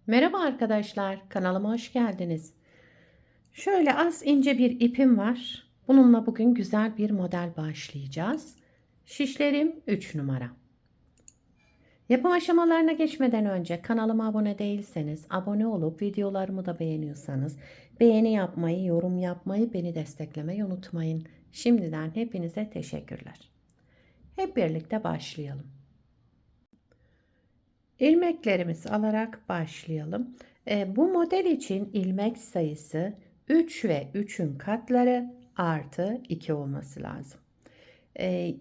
Merhaba arkadaşlar, kanalıma hoş geldiniz. Şöyle az ince bir ipim var. Bununla bugün güzel bir model başlayacağız. Şişlerim 3 numara. Yapım aşamalarına geçmeden önce kanalıma abone değilseniz, abone olup videolarımı da beğeniyorsanız, beğeni yapmayı, yorum yapmayı, beni desteklemeyi unutmayın. Şimdiden hepinize teşekkürler. Hep birlikte başlayalım. İlmeklerimizi alarak başlayalım. Bu model için ilmek sayısı 3 ve 3'ün katları artı 2 olması lazım. E,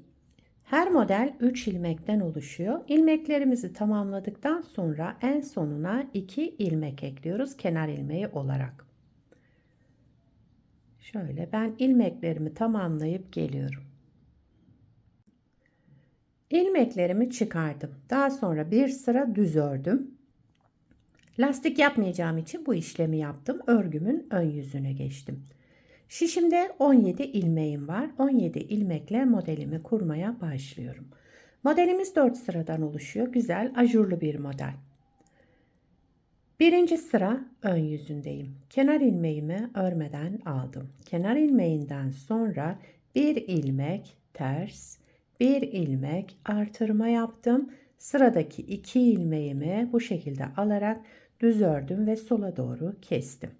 Her model 3 ilmekten oluşuyor. İlmeklerimizi tamamladıktan sonra en sonuna 2 ilmek ekliyoruz kenar ilmeği olarak. Şöyle ben ilmeklerimi tamamlayıp geliyorum. İlmeklerimi çıkardım. Daha sonra bir sıra düz ördüm. Lastik yapmayacağım için bu işlemi yaptım. Örgümün ön yüzüne geçtim. Şişimde 17 ilmeğim var. 17 ilmekle modelimi kurmaya başlıyorum. Modelimiz 4 sıradan oluşuyor. Güzel ajurlu bir model. Birinci sıra ön yüzündeyim. Kenar ilmeğimi örmeden aldım. Kenar ilmeğinden sonra bir ilmek ters, bir ilmek artırma yaptım. Sıradaki 2 ilmeğimi bu şekilde alarak düz ördüm ve sola doğru kestim.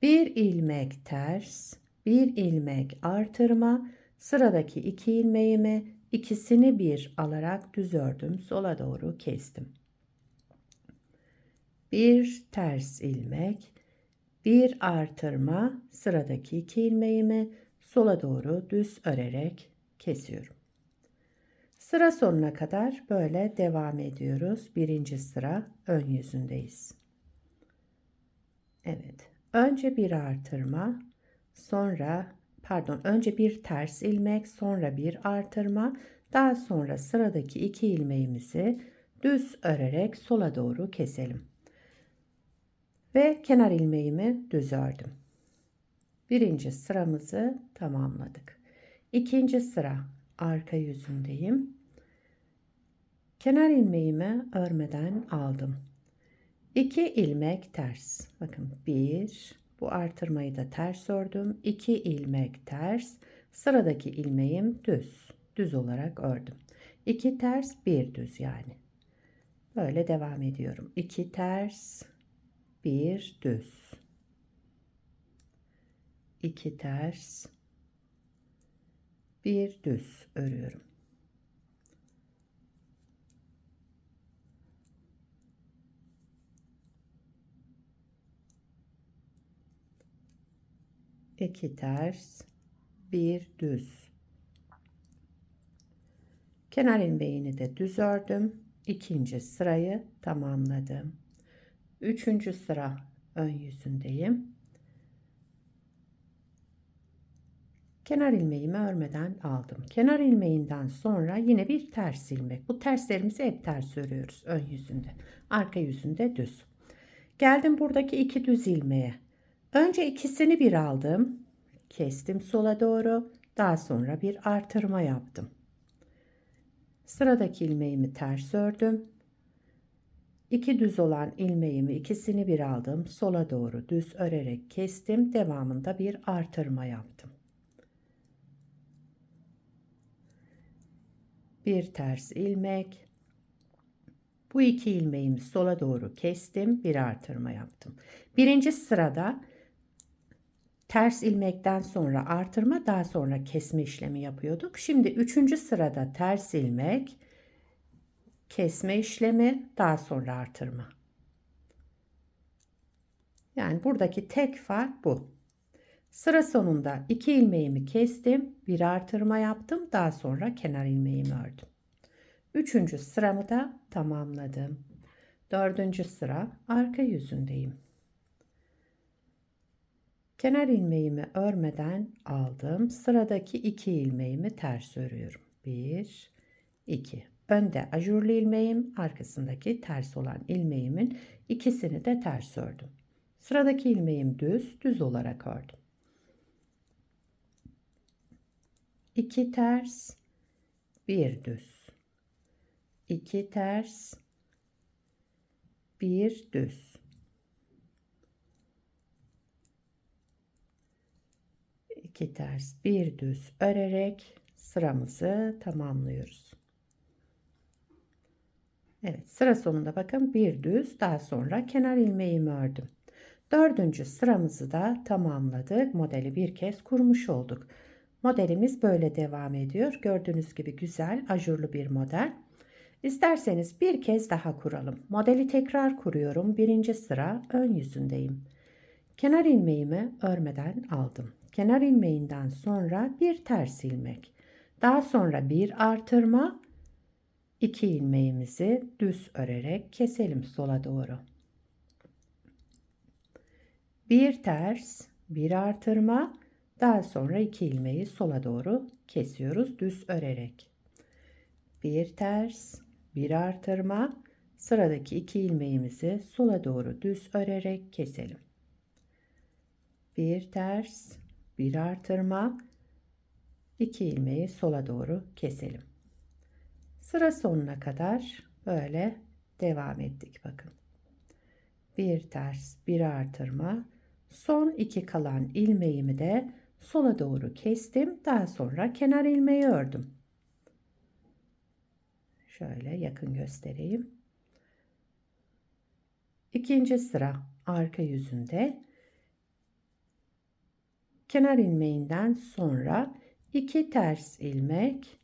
Bir ilmek ters, bir ilmek artırma, sıradaki 2 ilmeğimi ikisini bir alarak düz ördüm, sola doğru kestim. Bir ters ilmek, bir artırma, sıradaki 2 ilmeğimi sola doğru düz örerek kesiyorum. Sıra sonuna kadar böyle devam ediyoruz. Birinci sıra ön yüzündeyiz. Evet. Önce bir artırma, önce bir ters ilmek, sonra bir artırma, daha sonra sıradaki 2 ilmeğimizi düz örerek sola doğru keselim. Ve kenar ilmeğimi düz ördüm. Birinci sıramızı tamamladık. İkinci sıra arka yüzündeyim. Kenar ilmeğimi örmeden aldım. 2 ilmek ters. Bakın 1, bu artırmayı da ters ördüm. 2 ilmek ters. Sıradaki ilmeğim düz. Düz olarak ördüm. 2 ters, 1 düz yani. Böyle devam ediyorum. 2 ters, 1 düz. 2 ters, 1 düz örüyorum. İki ters, bir düz. Kenar ilmeğini de düz ördüm. İkinci sırayı tamamladım. Üçüncü sıra ön yüzündeyim. Kenar ilmeğimi örmeden aldım. Kenar ilmeğinden sonra yine bir ters ilmek. Bu terslerimizi hep ters örüyoruz ön yüzünde. Arka yüzünde düz. Geldim buradaki 2 düz ilmeğe. Önce ikisini bir aldım. Kestim sola doğru. Daha sonra bir artırma yaptım. Sıradaki ilmeğimi ters ördüm. 2 düz olan ilmeğimi ikisini bir aldım. Sola doğru düz örerek kestim. Devamında bir artırma yaptım. Bir ters ilmek. Bu 2 ilmeğimi sola doğru kestim. Bir artırma yaptım. Birinci sırada ters ilmekten sonra artırma, daha sonra kesme işlemi yapıyorduk. Şimdi üçüncü sırada ters ilmek, kesme işlemi, daha sonra artırma. Yani buradaki tek fark bu. Sıra sonunda 2 ilmeğimi kestim, bir artırma yaptım, daha sonra kenar ilmeğimi ördüm. Üçüncü sıramı da tamamladım. Dördüncü sıra arka yüzündeyim. Kenar ilmeğimi örmeden aldım. Sıradaki 2 ilmeğimi ters örüyorum. 1, 2. Önde ajurlu ilmeğim, arkasındaki ters olan ilmeğimin ikisini de ters ördüm. Sıradaki ilmeğim düz olarak ördüm. 2 ters, 1 düz. 2 ters, bir düz. 2 ters, bir düz örerek sıramızı tamamlıyoruz. Evet, sıra sonunda bakın bir düz, daha sonra kenar ilmeğimi ördüm. Dördüncü sıramızı da tamamladık. Modeli bir kez kurmuş olduk. Modelimiz böyle devam ediyor. Gördüğünüz gibi güzel ajurlu bir model. İsterseniz bir kez daha kuralım. Modeli tekrar kuruyorum. Birinci sıra ön yüzündeyim. Kenar ilmeğimi örmeden aldım. Kenar ilmeğinden sonra bir ters ilmek. Daha sonra bir artırma. 2 ilmeğimizi düz örerek keselim sola doğru. Bir ters, bir artırma, daha sonra 2 ilmeği sola doğru kesiyoruz düz örerek. Bir ters, bir artırma, sıradaki 2 ilmeğimizi sola doğru düz örerek keselim. Bir ters, bir artırma, 2 ilmeği sola doğru keselim. Sıra sonuna kadar böyle devam ettik bakın. Bir ters, bir artırma, son 2 kalan ilmeğimi de sola doğru kestim. Daha sonra kenar ilmeği ördüm. Şöyle yakın göstereyim. İkinci sıra arka yüzünde kenar ilmeğinden sonra 2 ters ilmek,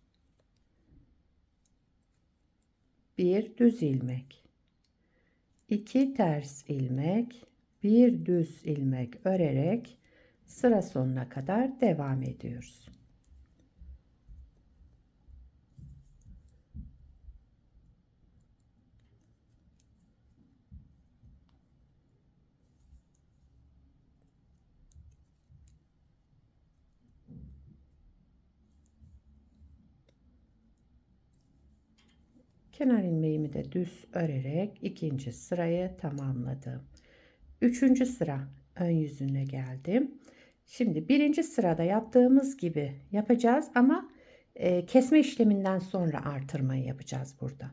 bir düz ilmek, 2 ters ilmek, bir düz ilmek örerek sıra sonuna kadar devam ediyoruz. Kenar ilmeğimi de düz örerek ikinci sırayı tamamladım. Üçüncü sıra ön yüzüne geldim. Şimdi birinci sırada yaptığımız gibi yapacağız ama kesme işleminden sonra artırmayı yapacağız burada.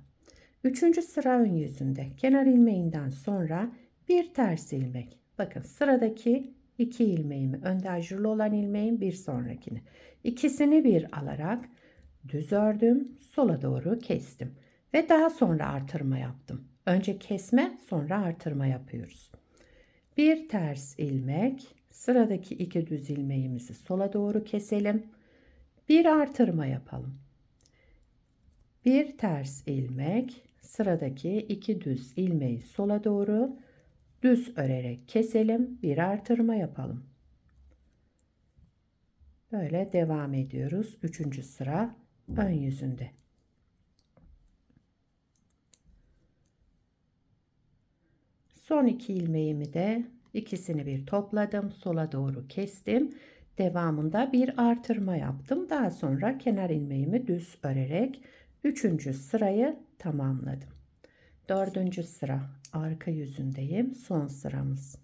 Üçüncü sıra ön yüzünde kenar ilmeğinden sonra bir ters ilmek. Bakın sıradaki 2 ilmeğimi, önde ajurlu olan ilmeğin bir sonrakini, ikisini bir alarak düz ördüm, sola doğru kestim ve daha sonra artırma yaptım. Önce kesme, sonra artırma yapıyoruz. Bir ters ilmek, sıradaki 2 düz ilmeğimizi sola doğru keselim. Bir artırma yapalım. Bir ters ilmek, sıradaki 2 düz ilmeği sola doğru düz örerek keselim. Bir artırma yapalım. Böyle devam ediyoruz. Üçüncü sıra ön yüzünde. Son 2 ilmeğimi de ikisini bir topladım. Sola doğru kestim. Devamında bir artırma yaptım. Daha sonra kenar ilmeğimi düz örerek üçüncü sırayı tamamladım. Dördüncü sıra arka yüzündeyim. Son sıramız.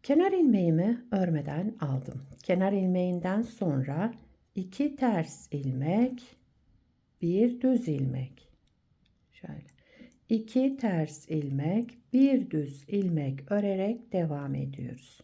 Kenar ilmeğimi örmeden aldım. Kenar ilmeğinden sonra 2 ters ilmek, bir düz ilmek. Şöyle 2 ters ilmek, bir düz ilmek örerek devam ediyoruz.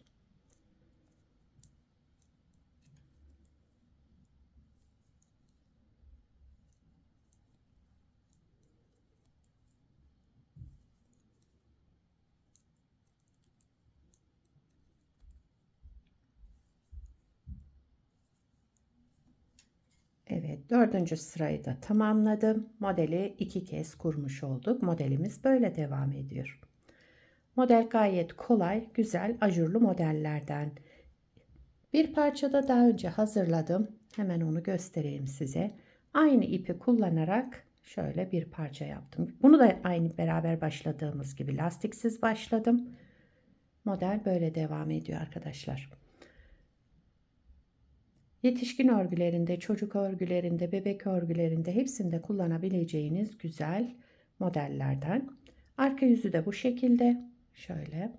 Evet, dördüncü sırayı da tamamladım. Modeli 2 kez kurmuş olduk. Modelimiz böyle devam ediyor. Model gayet kolay, güzel, ajurlu modellerden. Bir parçada daha önce hazırladım. Hemen onu göstereyim size. Aynı ipi kullanarak şöyle bir parça yaptım. Bunu da aynı beraber başladığımız gibi lastiksiz başladım. Model böyle devam ediyor arkadaşlar. Yetişkin örgülerinde, çocuk örgülerinde, bebek örgülerinde hepsinde kullanabileceğiniz güzel modellerden. Arka yüzü de bu şekilde. Şöyle.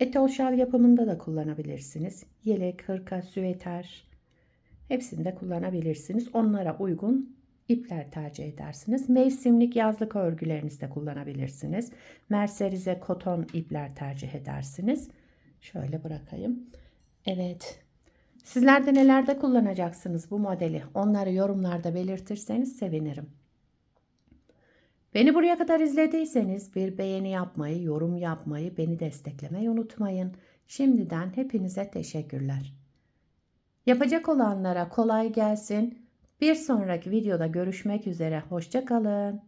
Etol şal yapımında da kullanabilirsiniz. Yelek, hırka, süveter hepsinde kullanabilirsiniz. Onlara uygun ipler tercih edersiniz. Mevsimlik yazlık örgülerinizde kullanabilirsiniz. Merserize koton ipler tercih edersiniz. Şöyle bırakayım. Evet. Sizler de nelerde kullanacaksınız bu modeli? Onları yorumlarda belirtirseniz sevinirim. Beni buraya kadar izlediyseniz bir beğeni yapmayı, yorum yapmayı, beni desteklemeyi unutmayın. Şimdiden hepinize teşekkürler. Yapacak olanlara kolay gelsin. Bir sonraki videoda görüşmek üzere. Hoşça kalın.